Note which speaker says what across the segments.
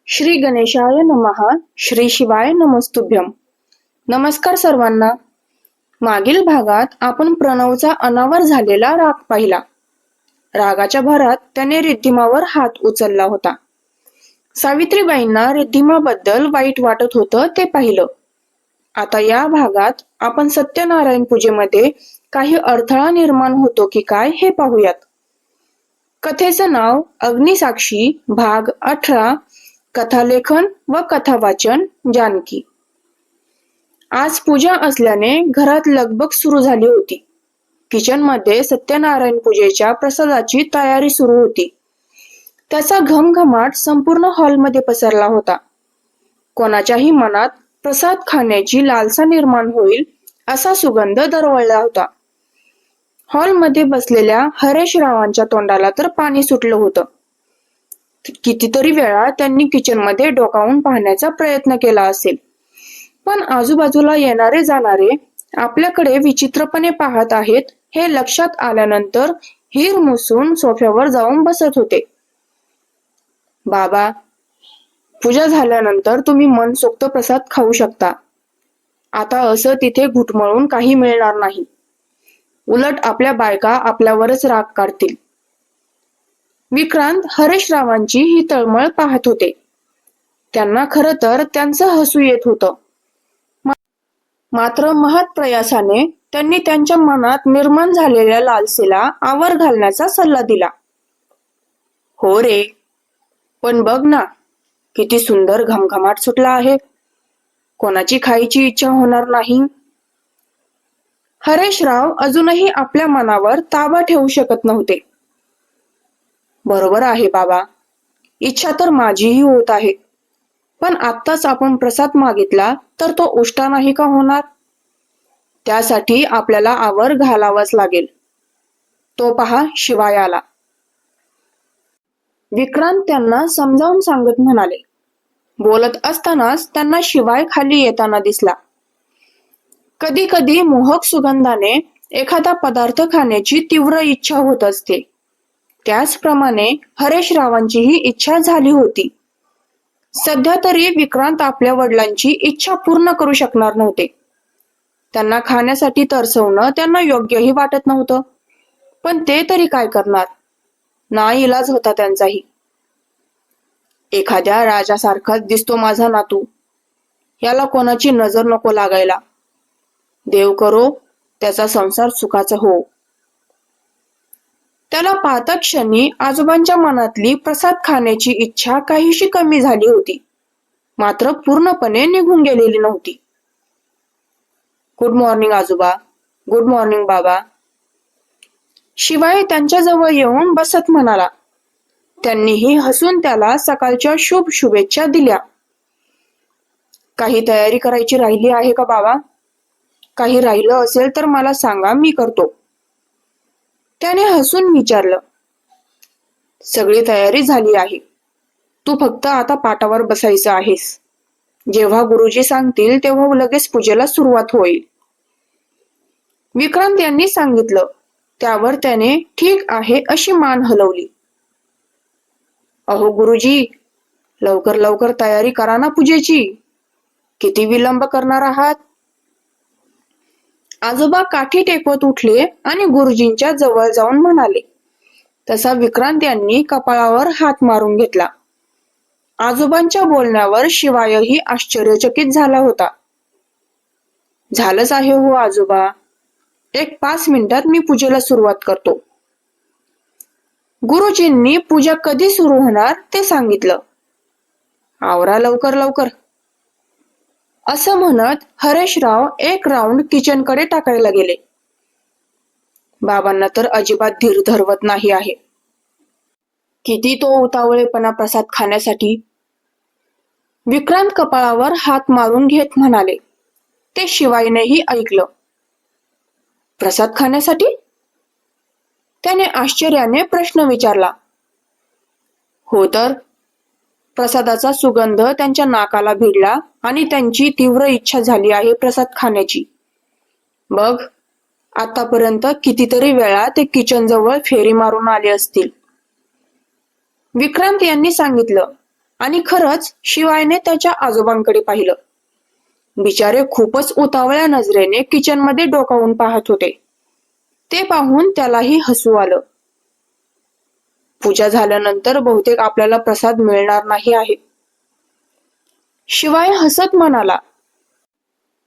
Speaker 1: श्री गणेशाय नमः. श्री शिवाय नमस्तुभ्यम. नमस्कार सर्वांना. मागील भागात आपण प्रणवचा अनावर झालेला राग पाहिला. रागाच्या भरात त्याने रिद्धिमावर हात उचलला होता. सावित्रीबाईंना रिद्धिमाबद्दल वाईट वाटत होतं ते पाहिलं. आता या भागात आपण सत्यनारायण पूजेमध्ये काही अडथळा निर्माण होतो की काय हे पाहूयात. कथेचं नाव अग्निसाक्षी, भाग 18. कथालेखन व कथावाचन जानकी. आज पूजा असल्याने घरात लगबग सुरू झाली होती. किचन मध्ये सत्यनारायण पूजेच्या प्रसादाची तयारी सुरू होती. त्याचा घमघमाट संपूर्ण हॉलमध्ये पसरला होता. कोणाच्याही मनात प्रसाद खाण्याची लालसा निर्माण होईल असा सुगंध दरवळला होता. हॉलमध्ये बसलेल्या हरेशरावांच्या तोंडाला तर पाणी सुटलं होतं. कितीतरी वेळा त्यांनी किचनमध्ये डोकावून पाहण्याचा प्रयत्न केला असेल, पण आजूबाजूला येणारे जाणारे आपल्याकडे विचित्रपणे पाहत आहेत हे लक्षात आल्यानंतर हिरमुसून सोफ्यावर जाऊन बसत होते. बाबा, पूजा झाल्यानंतर तुम्ही मनसोक्त प्रसाद खाऊ शकता. आता असं तिथे घुटमळून काही मिळणार नाही. उलट आपल्या बायका आपल्यावरच राग काढतील. विक्रांत हरेशरावांची ही तळमळ पाहत होते. त्यांना खरं तर त्यांचं हसू येत होतं. मात्र महत् प्रयासाने त्यांनी त्यांच्या मनात निर्माण झालेल्या लालसेला आवर घालण्याचा सल्ला दिला. हो रे, पण बघ ना, किती सुंदर घमघमाट सुटला आहे. कोणाची खायची इच्छा होणार नाही. हरेशराव अजूनही आपल्या मनावर ताबा ठेवू शकत नव्हते. बरोबर आहे बाबा, इच्छा तर माझीही होत आहे, पण आत्ताच आपण प्रसाद मागितला तर तो उष्टा नाही का होणार? त्यासाठी आपल्याला आवर घालावाच लागेल. तो पहा, शिवाय आला. विक्रांत त्यांना समजावून सांगत म्हणाले. बोलत असतानाच त्यांना शिवाय खाली येताना दिसला. कधी कधी मोहक सुगंधाने एखादा पदार्थ खाण्याची तीव्र इच्छा होत असते. त्याचप्रमाणे हरेशरावांचीही इच्छा झाली होती. सध्या तरी विक्रांत आपल्या वडिलांची इच्छा पूर्ण करू शकणार नव्हते. त्यांना खाण्यासाठी तरसवणं त्यांना योग्यही वाटत नव्हतं, पण ते तरी काय करणार? नाईलाज होता त्यांचाही. एखाद्या राजासारखाच दिसतो माझा नातू. याला कोणाची नजर नको लागायला. देव करो त्याचा संसार सुखाचा हो. त्याला पाहता क्षणी आजोबांच्या मनातली प्रसाद खाण्याची इच्छा काहीशी कमी झाली होती, मात्र पूर्णपणे निघून गेलेली नव्हती. गुड मॉर्निंग आजोबा. गुड मॉर्निंग बाबा. शिवाय त्यांच्या जवळ येऊन बसत म्हणाला. त्यांनीही हसून त्याला सकाळच्या शुभ शुभेच्छा दिल्या. काही तयारी करायची राहिली आहे का बाबा? काही राहिलं असेल तर मला सांगा, मी करतो. त्याने हसून विचारलं. सगळी तयारी झाली आहे. तू फक्त आता पाटावर बसायचं आहेस. जेव्हा गुरुजी सांगतील तेव्हा लगेच पूजेला सुरुवात होईल. विक्रांत यांनी सांगितलं. त्यावर त्याने ठीक आहे अशी मान हलवली. अहो गुरुजी, लवकर लवकर तयारी करा ना पूजेची. किती विलंब करणार आहात? आजोबा काठी टेकवत उठले आणि गुरुजींच्या जवळ जाऊन म्हणाले. तसा विक्रांत यांनी कपाळावर हात मारून घेतला. आजोबांच्या बोलण्यावर शिवायही आश्चर्यचकित झाला होता. झालंच आहे हो आजोबा. 5 मिनिटात मी पूजेला सुरुवात करतो. गुरुजींनी पूजा कधी सुरू होणार ते सांगितलं. आवरा लवकर लवकर. असं म्हणत हरेशराव एक राऊंड किचनकडे टाकायला गेले. बाबांना तर अजिबात धीर धरवत नाही आहे. किती तो उतावळेपणा प्रसाद खाण्यासाठी. विक्रांत कपाळावर हात मारून घेत म्हणाले. ते शिवायनेही ऐकलं. प्रसाद खाण्यासाठी? त्याने आश्चर्याने प्रश्न विचारला. हो तर. प्रसादाचा सुगंध त्यांच्या नाकाला भिडला आणि त्यांची तीव्र इच्छा झाली आहे प्रसाद खाण्याची. बघ, आतापर्यंत कितीतरी वेळा ते किचन जवळ फेरी मारून आले असतील. विक्रांत यांनी सांगितलं. आणि खरंच शिवायने त्याच्या आजोबांकडे पाहिलं. बिचारे खूपच उतावळ्या नजरेने किचनमध्ये डोकावून पाहत होते. ते पाहून त्यालाही हसू आलं. पूजा झाल्यानंतर बहुतेक आपल्याला प्रसाद मिळणार नाही आहे, शिवाय हसत म्हणाला.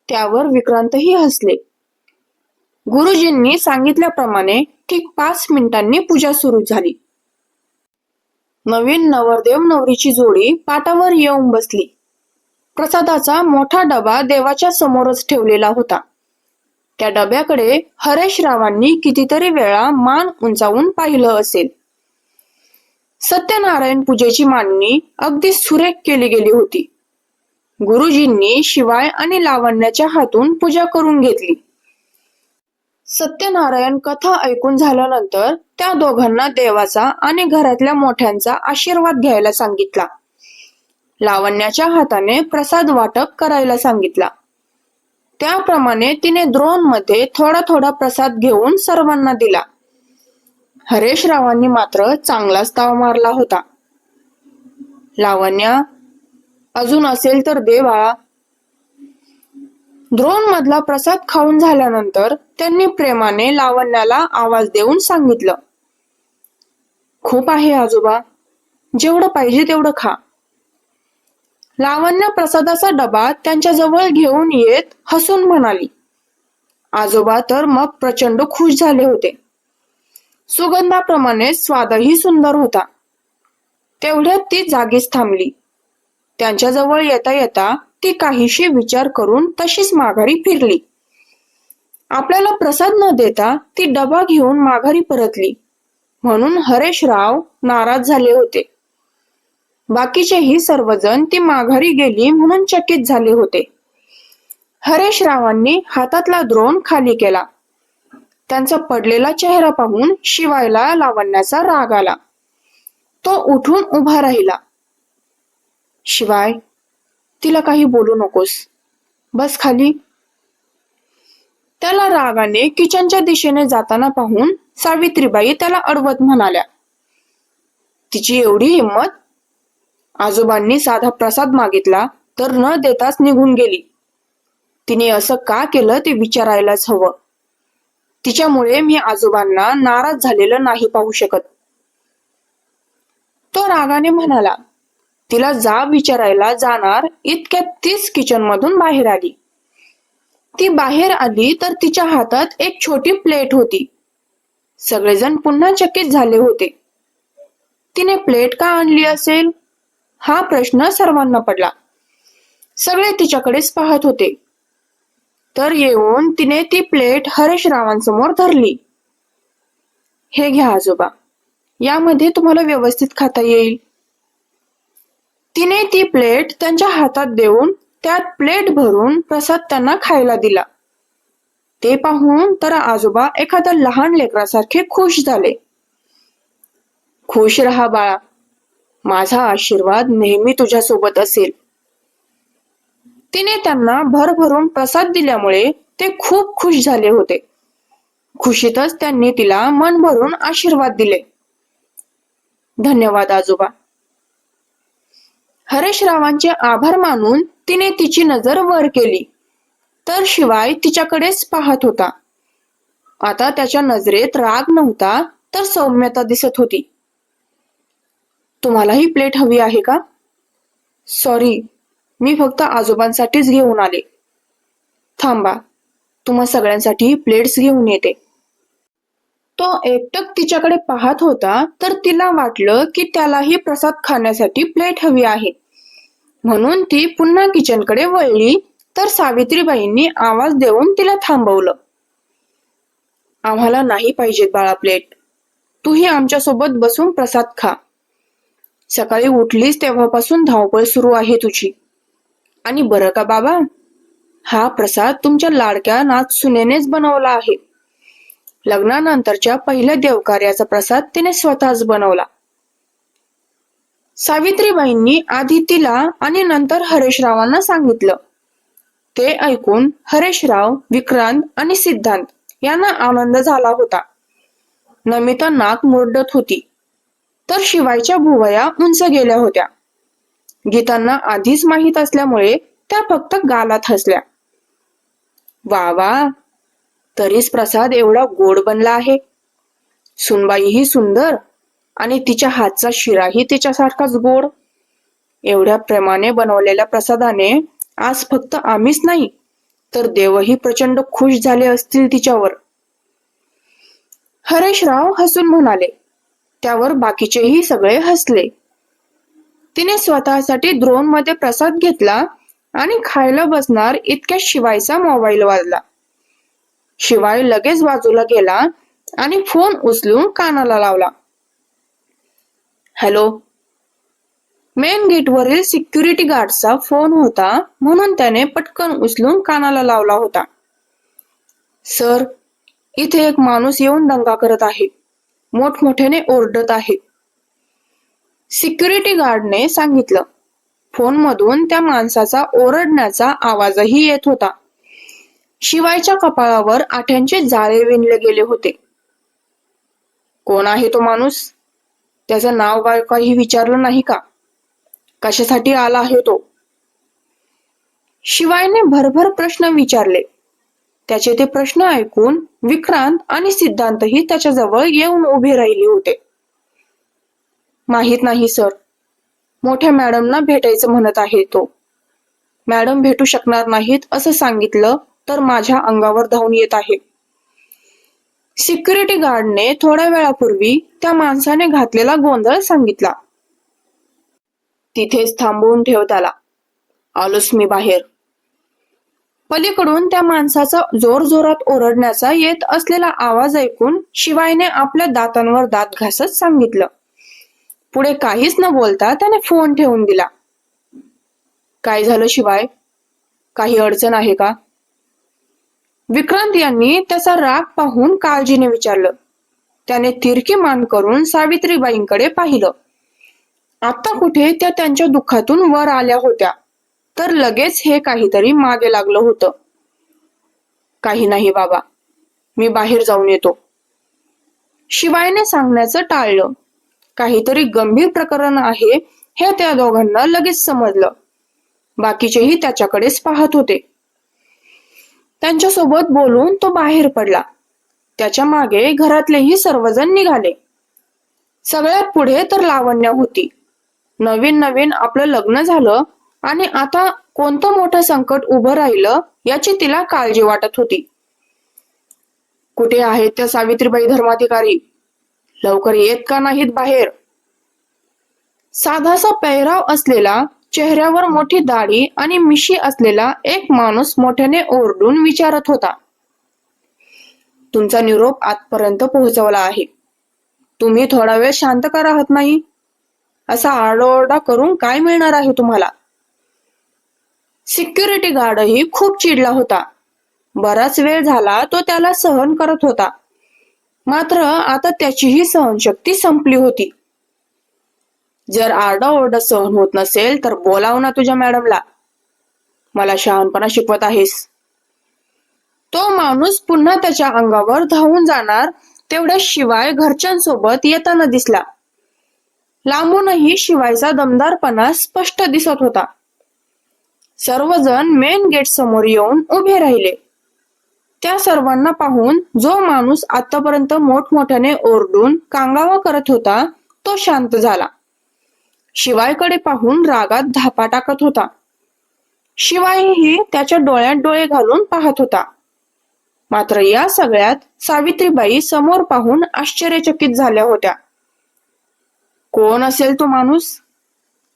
Speaker 1: त्यावर विक्रांतही हसले. गुरुजींनी सांगितल्याप्रमाणे ठीक 5 मिनिटांनी पूजा सुरू झाली. नवीन नवरदेव नवरीची जोडी पाटावर येऊन बसली. प्रसादाचा मोठा डबा देवाच्या समोरच ठेवलेला होता. त्या डब्याकडे हरेशरावांनी कितीतरी वेळा मान उंचावून पाहिलं असेल. सत्यनारायण पूजेची मांडणी अगदी सुरेख केली गेली होती. गुरुजींनी शिवाय आणि लावण्याच्या हातून पूजा करून घेतली. सत्यनारायण कथा ऐकून झाल्यानंतर त्या दोघांना देवाचा आणि घरातल्या मोठ्यांचा आशीर्वाद घ्यायला सांगितला. लावण्याच्या हाताने प्रसाद वाटप करायला सांगितला. त्याप्रमाणे तिने द्रोणमध्ये थोडा थोडा प्रसाद घेऊन सर्वांना दिला. हरेशरावांनी मात्र चांगलाच ताव मारला होता. लावण्या, अजून असेल तर दे बाळा. द्रोण मधला प्रसाद खाऊन झाल्यानंतर त्यांनी प्रेमाने लावण्याला आवाज देऊन सांगितलं, खूप आहे आजोबा, जेवढं पाहिजे तेवढं खा. लावण्य प्रसादाचा डबा त्यांच्या जवळ घेऊन येत हसून म्हणाली. आजोबा तर मग प्रचंड खुश झाले होते. सुगंधाप्रमाणे स्वादही सुंदर होता. तेवढ्यात ती जागीच थांबली. त्यांच्या जवळ येता येता ती काहीशी विचार करून तशीच माघारी फिरली. आपल्याला प्रसाद न देता ती डबा घेऊन माघारी परतली म्हणून हरेशराव नाराज झाले होते. बाकीचेही सर्वजण ती माघारी गेली म्हणून चकित झाले होते. हरेशरावांनी हातातला द्रोण खाली केला. त्यांचा पडलेला चेहरा पाहून शिवायला लावण्याचा राग आला. तो उठून उभा राहिला. शिवाय, तिला काही बोलू नकोस, बस खाली. त्याला रागाने किचनच्या दिशेने जाताना पाहून सावित्रीबाई त्याला अडवत म्हणाल्या, तिची एवढी हिंमत? आजोबांनी साधा प्रसाद मागितला तर न देताच निघून गेली. तिने असं का केलं ते विचारायलाच हवं. तिच्यामुळे मी आजोबांना नाराज झालेलं नाही पाहू शकत. तो रागाने म्हणाला. तिला जाब विचारायला जाणार इतक्यात तीच किचन मधून बाहेर आली. ती बाहेर आली तर तिच्या हातात एक छोटी प्लेट होती. सगळेजण पुन्हा चकित झाले होते. तिने प्लेट का आणली असेल हा प्रश्न सर्वांना पडला. सगळे तिच्याकडेच पाहत होते. तर येऊन तिने ती प्लेट हरेशरावांसमोर धरली. हे घ्या आजोबा, यामध्ये तुम्हाला व्यवस्थित खाता येईल. तिने ती प्लेट त्यांच्या हातात देऊन त्यात प्लेट भरून प्रसाद त्यांना खायला दिला. ते पाहून तर आजोबा एखाद्या लहान लेकरासारखे खुश झाले. खुश रहा बाळा, माझा आशीर्वाद नेहमी तुझ्या सोबत असेल. तिने त्यांना भरभरून प्रसाद दिल्यामुळे ते खूप खुश झाले होते. खुशीतच त्यांनी तिला मन भरून आशीर्वाद दिले. धन्यवाद आजोबा. हरेशरावांचे आभार मानून तिने तिची नजर वर केली तर शिवाय तिच्याकडेच पाहत होता. आता त्याच्या नजरेत राग नव्हता तर सौम्यता दिसत होती. तुम्हालाही प्लेट हवी आहे का? सॉरी, मी फक्त आजोबांसाठीच घेऊन आले. थांबा, तुम्हा सगळ्यांसाठी प्लेट्स घेऊन येते. तो एकटक तिच्याकडे पाहत होता तर तिला वाटलं की त्यालाही प्रसाद खाण्यासाठी प्लेट हवी आहे. म्हणून ती पुन्हा किचनकडे वळली तर सावित्रीबाईंनी आवाज देऊन तिला थांबवलं. आम्हाला नाही पाहिजेत बाळा प्लेट. तूही आमच्यासोबत बसून प्रसाद खा. सकाळी उठलीस तेव्हापासून धावपळ सुरू आहे तुझी. आणि बरं का बाबा, हा प्रसाद तुमच्या लाडक्या नात सुनेनेच बनवला आहे. लग्नानंतरच्या पहिल्या देवकार्याचा प्रसाद तिने स्वतःच बनवला. सावित्रीबाईंनी आधी तिला आणि नंतर हरेशरावांना सांगितलं. ते ऐकून हरेशराव, विक्रांत आणि सिद्धांत यांना आनंद झाला होता. नमिता नाक मुरडत होती तर शिवायच्या भुवया उंच गेल्या होत्या. गीतांना आधीच माहीत असल्यामुळे त्या फक्त गालात हसल्या. वा वा, तरीच प्रसाद एवढा गोड बनला आहे. सुनबाईही सुंदर आणि तिच्या हातचा शिराही तिच्यासारखाच गोड. एवढ्या प्रेमाने बनवलेल्या प्रसादाने आज फक्त आम्हीच नाही तर देवही प्रचंड खुश झाले असतील तिच्यावर. हरेशराव हसून म्हणाले. त्यावर बाकीचेही सगळे हसले. तिने स्वतःसाठी ड्रोन मध्ये प्रसाद घेतला आणि खायला बसणार इतक्यात शिवायचा मोबाईल वाजला. शिवाय लगेच बाजूला गेला आणि फोन उचलून कानाला लावला. हॅलो. मेन गेटवरील सिक्युरिटी गार्डचा फोन होता म्हणून त्याने पटकन उचलून कानाला लावला होता. सर, इथे एक माणूस येऊन दंगा करत आहे. मोठमोठ्याने ओरडत आहे. सिक्युरिटी गार्डने सांगितलं. फोनमधून त्या माणसाचा ओरडण्याचा आवाजही येत होता. शिवायच्या कपाळावर आठ्यांचे जाळे विणले गेले होते. कोण आहे तो माणूस? त्याचं नाव काही विचारलं नाही का? कशासाठी आला आहे तो? शिवायने भरभर प्रश्न विचारले. त्याचे ते प्रश्न ऐकून विक्रांत आणि सिद्धांतही त्याच्याजवळ येऊन उभे राहिले होते. माहित नाही सर. मोठ्या मॅडमना भेटायचं म्हणत आहे तो. मॅडम भेटू शकणार नाहीत असं सांगितलं तर माझ्या अंगावर धावून येत आहे. सिक्युरिटी गार्डने थोड्या वेळापूर्वी त्या माणसाने घातलेला गोंधळ सांगितला. तिथेच थांबवून ठेव त्याला. आलोच मी बाहेर. पलीकडून त्या माणसाचा जोरजोरात ओरडण्याचा येत असलेला आवाज ऐकून शिवायने आपल्या दातांवर दात घासत सांगितलं. पुढे काहीच न बोलता त्याने फोन ठेवून दिला. काय झालं शिवाय? काही अडचण आहे का? विक्रांत यांनी त्याचा राग पाहून काळजीने विचारलं. त्याने तिरकी मान करून सावित्रीबाईंकडे पाहिलं. आता कुठे त्या त्यांच्या दुःखातून वर आल्या होत्या तर लगेच हे काहीतरी मागे लागलं होतं. काही नाही बाबा, मी बाहेर जाऊन येतो. शिवायने सांगण्याचं टाळलं. काहीतरी गंभीर प्रकरण आहे हे त्या दोघांना लगेच समजलं. बाकीचेही त्याच्याकडेच पाहत होते. त्यांच्यासोबत बोलून तो बाहेर पडला. त्याच्या मागे घरातलेही सर्वजण निघाले. सगळ्यात पुढे तर लावण्या होती. नवीन आपलं लग्न झालं आणि आता कोणतं मोठं संकट उभं राहिलं याची तिला काळजी वाटत होती. कुठे आहेत त्या सावित्रीबाई धर्माधिकारी? लवकर येत का नाहीत बाहेर? साधासा पेहराव असलेला, चेहऱ्यावर मोठी दाढी आणि मिशी असलेला एक माणूस मोठ्याने ओरडून विचारत होता. तुमचा निरोप आजपर्यंत पोहोचवला आहे. तुम्ही थोडा वेळ शांत का राहत नाही? असा आरडाओरडा करून काय मिळणार आहे तुम्हाला? सिक्युरिटी गार्डही खूप चिडला होता. बराच वेळ झाला तो त्याला सहन करत होता. मात्र आता त्याचीही सहनशक्ती संपली होती. जर आरडाओरडा सहन होत नसेल तर बोलाव ना तुझ्या मॅडमला. मला शहाणपणा शिकवत आहेस? तो माणूस पुन्हा त्याच्या अंगावर धावून जाणार तेवढ्या शिवाय घरच्यांसोबत येताना दिसला. लांबूनही शिवायचा दमदारपणा स्पष्ट दिसत होता. सर्वजण मेन गेट समोर येऊन उभे राहिले. त्या सर्वांना पाहून जो माणूस आतापर्यंत मोठमोठ्याने ओरडून कांगावा करत होता तो शांत झाला. शिवायकडे पाहून रागात धापा टाकत होता. शिवायही त्याच्या डोळ्यात डोळे घालून पाहत होता. मात्र या सगळ्यात सावित्रीबाई समोर पाहून आश्चर्यचकित झाल्या होत्या. कोण असेल तो माणूस?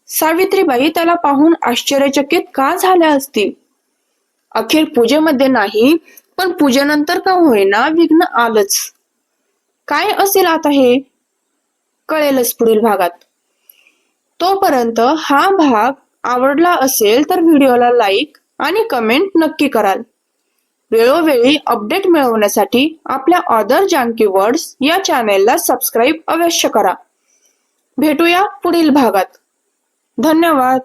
Speaker 1: सावित्रीबाई त्याला पाहून आश्चर्यचकित का झाल्या असतील? अखेर पूजेमध्ये नाही पण पूजेनंतर का होईना विघ्न आलंच. काय असेल आता हे कळेलच पुढील भागात. तोपर्यंत हा भाग आवडला असेल तर व्हिडिओला लाईक आणि कमेंट नक्की कराल. वेळोवेळी अपडेट मिळवण्यासाठी आपल्या ऑदर जानकी वर्ड्स या चॅनेलला सबस्क्राईब अवश्य करा. भेटूया पुढील भागात. धन्यवाद.